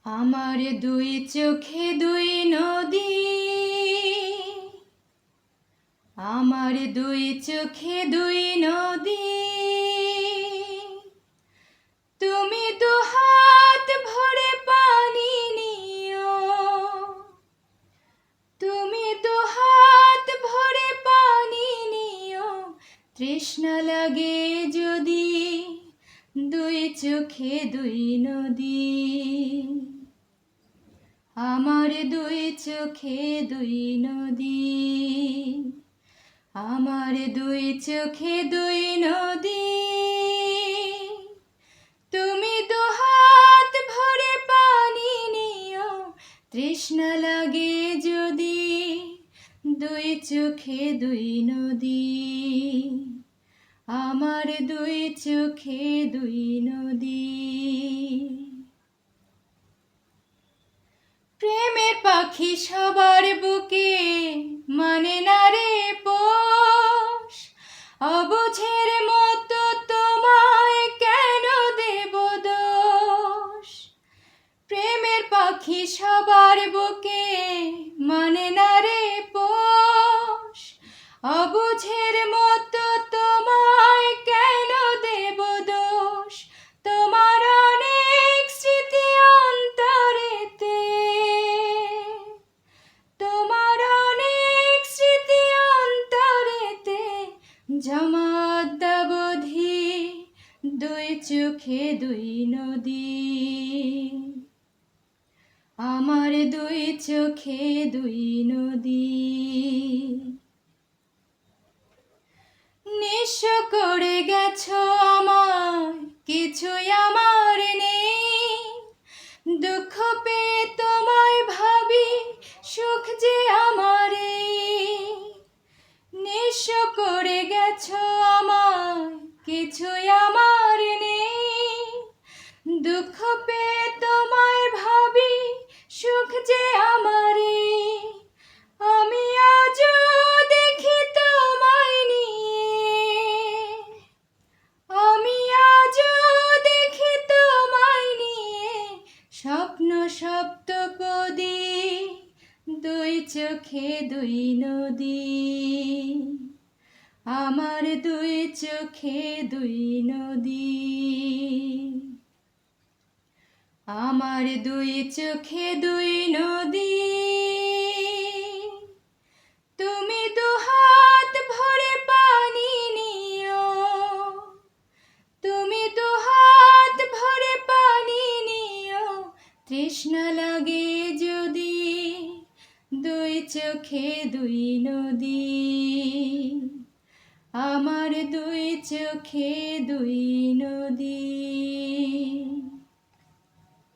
আমার দুই চোখে দুই নদী, আমার দুই চোখে দুই নদী। তুমি দুহাত ভরে পানি নিও, তুমি দুহাত ভরে পানি নিও। তৃষ্ণা লাগে যদি দুই চোখে দুই নদী। আমার দুই চোখে দুই নদী, আমার দুই চোখে দুই নদী। তুমি দুহাত ভরে পানি নিও, তৃষ্ণা লাগে যদি দুই চোখে দুই নদী। আমার দুই চোখে দুই নদী। প্রেমের পাখি সবার বুকে মানে না রে পোষ। অবুঝের মতো তোমায় কেন দেব দোষ। প্রেমের পাখি সবার বুকে মানে না রে পোষ। অবুঝের মতো তোমায় কেন দেব দোষ। তোমার অনেক স্মৃতি অন্তরেতে, তোমার অনেক স্মৃতি অন্তরেতে জমা অদ্যাবধি দুই চোখে দুই নদী। আমার দুই চোখে দুই নদী। নিঃস্ব করে গেছো আমায়, কিছুই আমার নেই। দুঃখ পেয়ে তোমায় ভাবি, সুখ যে আমারই। নিঃস্ব করে গেছো আমায়, কিছুই আমার নেই। দুঃখ পেয়ে তোমায় ভাবি, সুখ যে আমারই। আমি আজও দেখি তোমায় নিয়ে, আমি আজও দেখি তোমায় নিয়ে স্বপ্ন সপ্তপদী। দুই চোখে দুই নদী, আমার দুই চোখে দুই নদী। আমার দুই চোখে দুই নদী। তুমি দুহাত ভরে পানি নিও, তুমি দুহাত ভরে পানি নিও। তৃষ্ণা লাগে যদি দুই চোখে দুই নদী। আমার দুই চোখে দুই নদী।